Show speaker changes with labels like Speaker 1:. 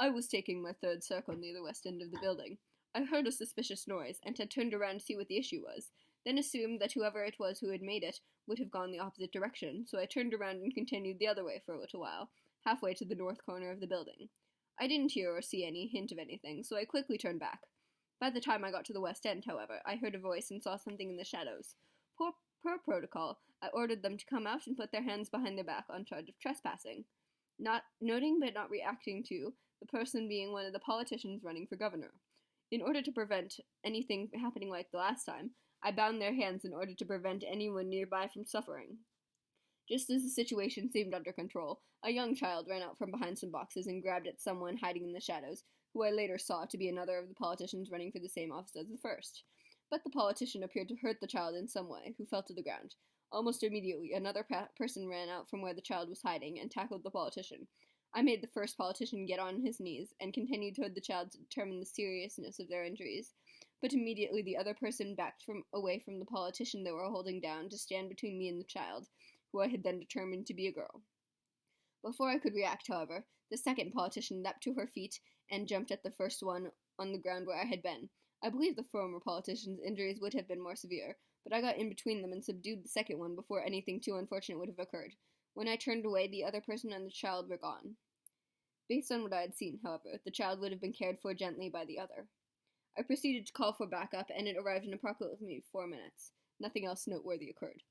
Speaker 1: I was taking my third circle near the west end of the building. I heard a suspicious noise and had turned around to see what the issue was, then assumed that whoever it was who had made it would have gone the opposite direction, so I turned around and continued the other way for a little while, halfway to the north corner of the building. I didn't hear or see any hint of anything, so I quickly turned back. By the time I got to the west end, however, I heard a voice and saw something in the shadows. Per protocol, I ordered them to come out and put their hands behind their back on charge of trespassing. Not noting but not reacting to the person being one of the politicians running for governor. In order to prevent anything happening like the last time, I bound their hands in order to prevent anyone nearby from suffering. Just as the situation seemed under control, a young child ran out from behind some boxes and grabbed at someone hiding in the shadows, who I later saw to be another of the politicians running for the same office as the first. But the politician appeared to hurt the child in some way, who fell to the ground. Almost immediately, another person ran out from where the child was hiding and tackled the politician. I made the first politician get on his knees and continued toward the child to determine the seriousness of their injuries. But immediately the other person backed away from the politician they were holding down to stand between me and the child, who I had then determined to be a girl. Before I could react, however, the second politician leapt to her feet and jumped at the first one on the ground where I had been. I believe the former politician's injuries would have been more severe, but I got in between them and subdued the second one before anything too unfortunate would have occurred. When I turned away, the other person and the child were gone. Based on what I had seen, however, the child would have been cared for gently by the other. I proceeded to call for backup, and it arrived in approximately 4 minutes. Nothing else noteworthy occurred.